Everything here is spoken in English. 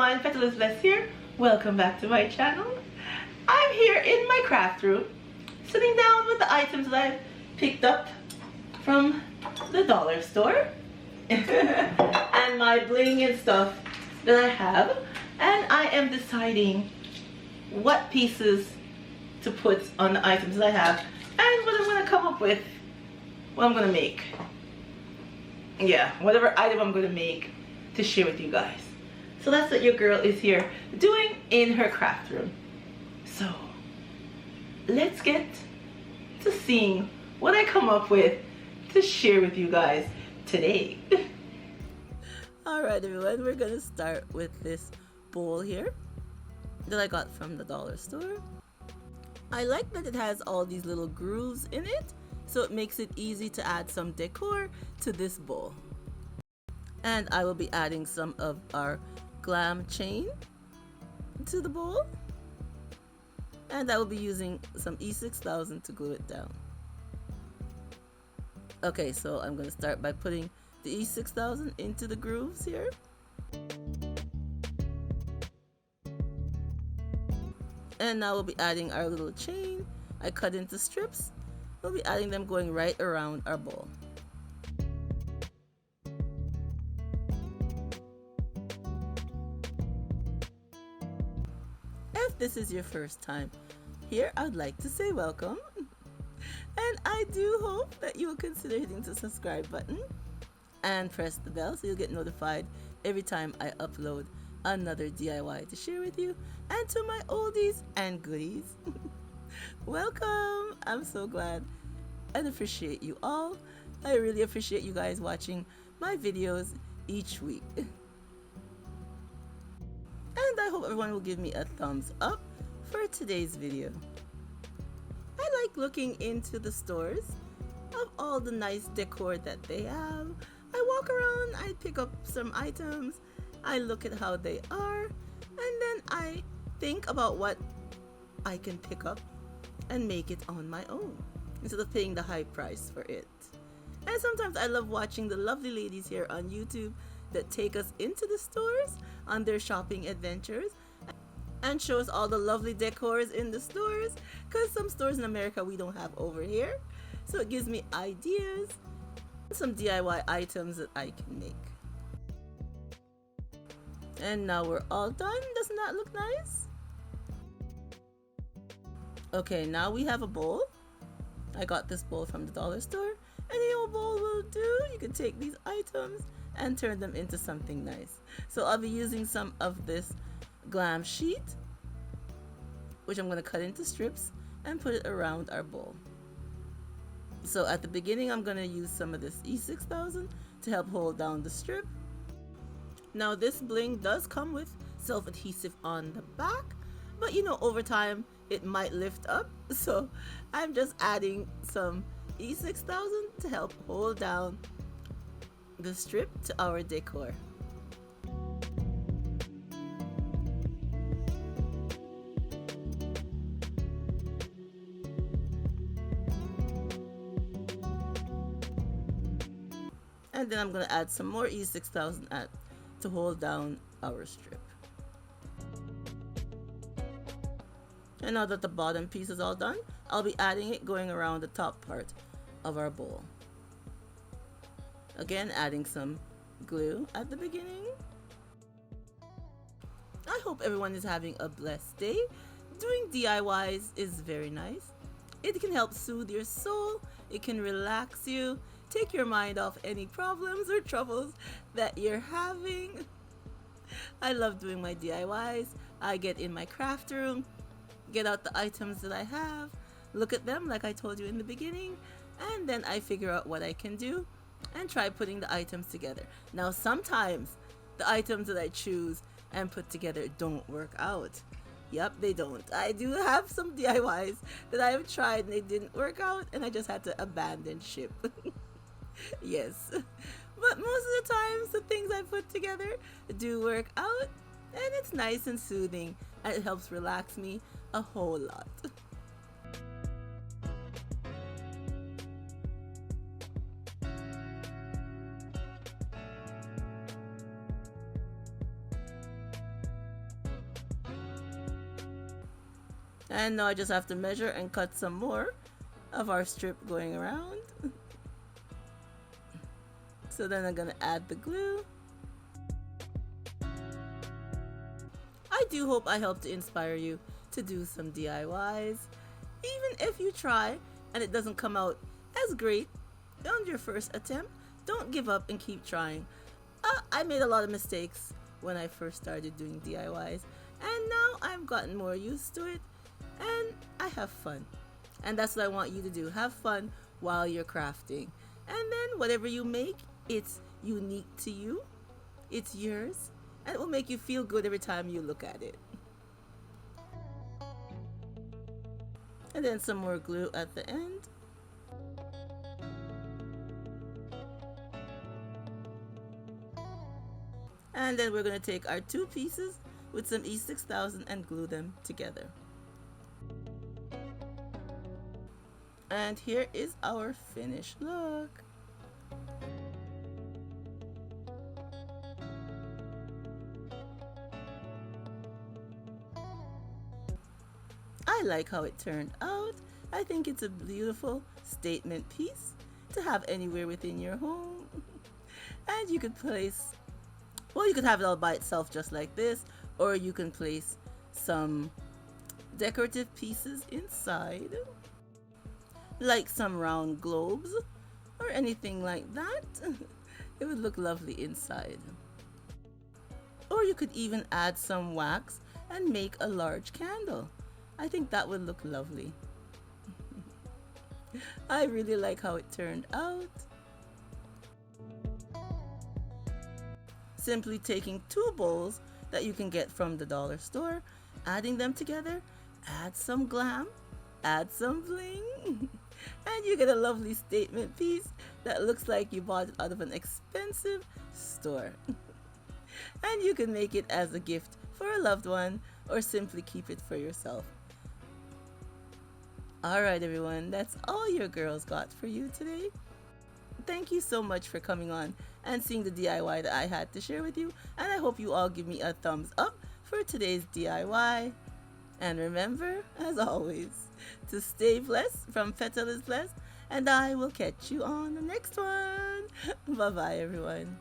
everyone, Petalisbless here. Welcome back to my channel. I'm here in my craft room, sitting down with the items that I've picked up from the dollar store and my bling and stuff that I have, and I am deciding what pieces to put on the items that I have and what I'm going to come up with, what I'm going to make. Yeah, whatever item I'm going to make to share with you guys. So that's what your girl is here doing in her craft room. So let's get to seeing what I come up with to share with you guys today. Alright everyone, we're gonna start with this bowl here that I got from the dollar store. I like that it has all these little grooves in it, so it makes it easy to add some decor to this bowl. And I will be adding some of our glam chain to the bowl, and I will be using some E6000 to glue it down. Okay, so I'm going to start by putting the E6000 into the grooves here. And now we'll be adding our little chain I cut into strips. We'll be adding them going right around our bowl. If this is your first time here, I'd like to say welcome. And I do hope that you will consider hitting the subscribe button and press the bell so you'll get notified every time I upload another DIY to share with you and to my oldies and goodies. Welcome! I'm so glad and appreciate you all. I really appreciate you guys watching my videos each week. And I hope everyone will give me a thumbs up for today's video. I like looking into the stores of all the nice decor that they have. I walk around, I pick up some items, I look at how they are, and then I think about what I can pick up and make it on my own instead of paying the high price for it. And sometimes I love watching the lovely ladies here on YouTube that take us into the stores on their shopping adventures and show us all the lovely decors in the stores, because some stores in America we don't have over here. So it gives me ideas, some DIY items that I can make. And now we're all done. Doesn't that look nice? Okay, now we have a bowl. I got this bowl from the dollar store. Any old bowl will do. You can take these items and turn them into something nice. So I'll be using some of this glam sheet, which I'm going to cut into strips and put it around our bowl. So at the beginning I'm going to use some of this E6000 to help hold down the strip. Now this bling does come with self-adhesive on the back, but you know, over time it might lift up, so I'm just adding some E6000 to help hold down the strip to our decor. And then I'm going to add some more E6000 to hold down our strip. And now that the bottom piece is all done, I'll be adding it going around the top part of our bowl. Again, adding some glue at the beginning. I hope everyone is having a blessed day. Doing DIYs is very nice. It can help soothe your soul. It can relax you. Take your mind off any problems or troubles that you're having. I love doing my DIYs. I get in my craft room, get out the items that I have, look at them like I told you in the beginning, and then I figure out what I can do and try putting the items together. Now sometimes the items that I choose and put together don't work out. Yep, they don't. I do have some DIYs that I have tried and they didn't work out and I just had to abandon ship. Yes, but most of the times the things I put together do work out, and it's nice and soothing and it helps relax me a whole lot. And now I just have to measure and cut some more of our strip going around. So then I'm gonna add the glue. I do hope I helped to inspire you to do some DIYs. Even if you try and it doesn't come out as great on your first attempt, don't give up and keep trying. I made a lot of mistakes when I first started doing DIYs, and now I've gotten more used to it and I have fun. And that's what I want you to do. Have fun while you're crafting. And then whatever you make, it's unique to you. It's yours. And it will make you feel good every time you look at it. And then some more glue at the end. And then we're going to take our two pieces with some E6000 and glue them together. And here is our finished look. I like how it turned out. I think it's a beautiful statement piece to have anywhere within your home. And you could place, well, you could have it all by itself just like this, or you can place some decorative pieces inside, like some round globes or anything like that. It would look lovely inside. Or you could even add some wax and make a large candle. I think that would look lovely. I really like how it turned out. Simply taking two bowls that you can get from the dollar store, adding them together, add some glam, add some bling, and you get a lovely statement piece that looks like you bought it out of an expensive store. And you can make it as a gift for a loved one or simply keep it for yourself. Alright everyone, that's all your girls got for you today. Thank you so much for coming on and seeing the DIY that I had to share with you, and I hope you all give me a thumbs up for today's DIY. And remember, as always, to stay blessed from Petalisbless, and I will catch you on the next one. Bye bye everyone.